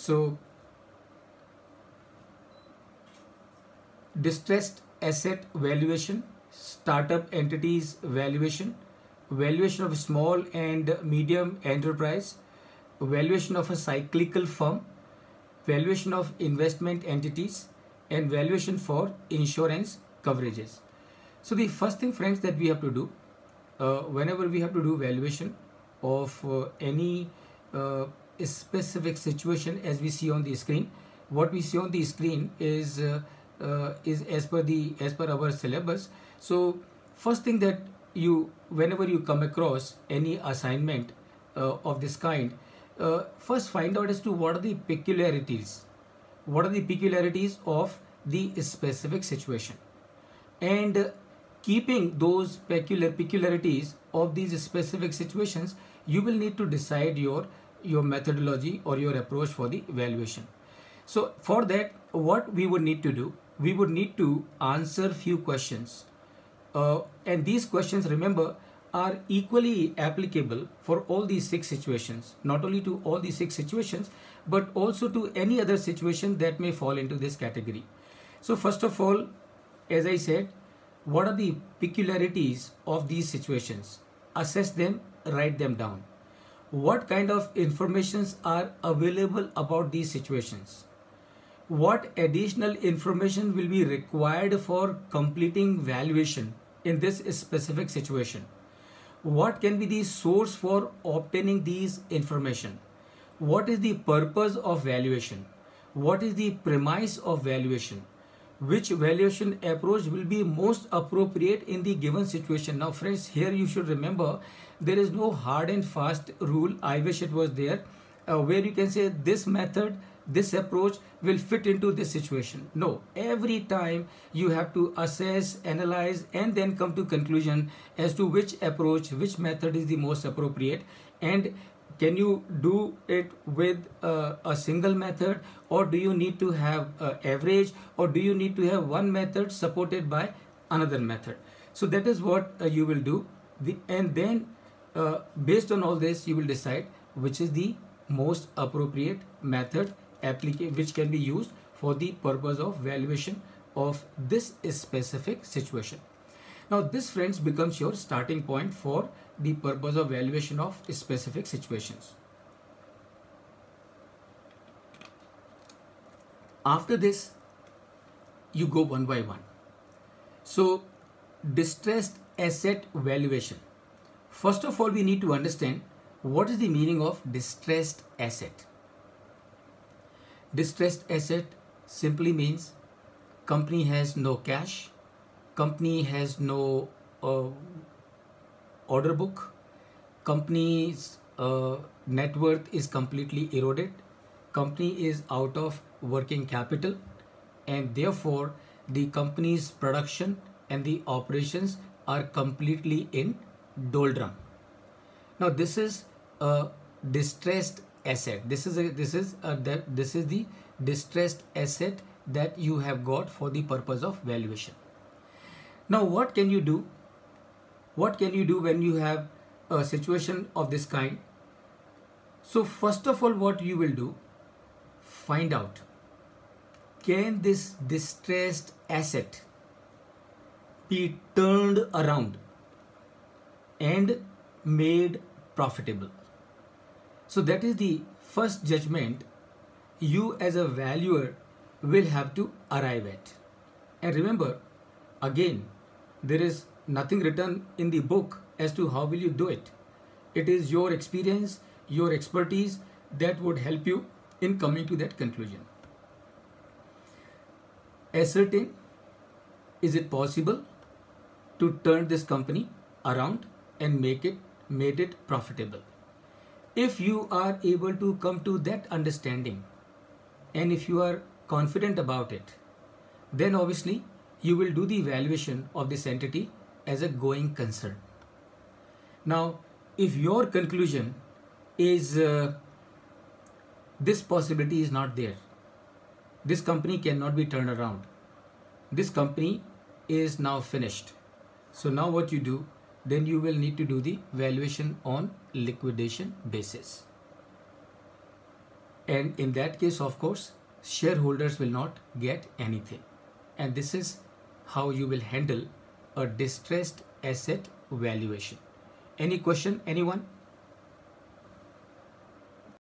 So distressed asset valuation, startup entities valuation, valuation of a small and medium enterprise, valuation of a cyclical firm, valuation of investment entities, and valuation for insurance coverages. So the first thing, friends, that we have to do whenever we have to do valuation of any specific situation, as we see on the screen, what we see on the screen is as per our syllabus. So first thing that whenever you come across any assignment of this kind, first find out as to what are the peculiarities of the specific situation, and keeping those peculiarities of these specific situations, you will need to decide your methodology or your approach for the valuation. So for that, what we would need to do, we would need to answer few questions, and these questions, remember, are equally applicable for all these 6 situations, not only to all these 6 situations, but also to any other situation that may fall into this category. So first of all, as I said, what are the peculiarities of these situations? Assess them, write them down. What kind of informations are available about these situations? What additional information will be required for completing valuation in this specific situation? What can be the source for obtaining these information? What is the purpose of valuation? What is the premise of valuation? Which valuation approach will be most appropriate in the given situation? Now friends, here you should remember, there is no hard and fast rule. I wish it was there, where you can say this method, this approach will fit into this situation. No, every time you have to assess, analyze, and then come to conclusion as to which approach, which method is the most appropriate, and can you do it with a single method, or do you need to have average, or do you need to have one method supported by another method? So that is what you will do, and then based on all this, you will decide which is the most appropriate method which can be used for the purpose of valuation of this specific situation. Now this, friends, becomes your starting point for the purpose of valuation of specific situations. After this, you go one by one. So distressed asset valuation. First of all, we need to understand what is the meaning of distressed asset. Distressed asset simply means company has no cash, company has no order book, company's net worth is completely eroded, company is out of working capital, and therefore the company's production and the operations are completely in doldrum. Now this is a distressed asset. This is the distressed asset that you have got for the purpose of valuation. Now what can you do? What can you do when you have a situation of this kind? So first of all, what you will do, find out, can this distressed asset be turned around and made profitable? So that is the first judgment you as a valuer will have to arrive at. And remember, again, there is nothing written in the book as to how will you do it. It is your experience, your expertise that would help you in coming to that conclusion. Ascertain, is it possible to turn this company around and made it profitable? If you are able to come to that understanding, and if you are confident about it, then obviously you will do the valuation of this entity as a going concern. Now, if your conclusion is this possibility is not there, this company cannot be turned around, this company is now finished, so now what you do, then you will need to do the valuation on liquidation basis. And in that case, of course, shareholders will not get anything. And this is how you will handle a distressed asset valuation. Any question, anyone?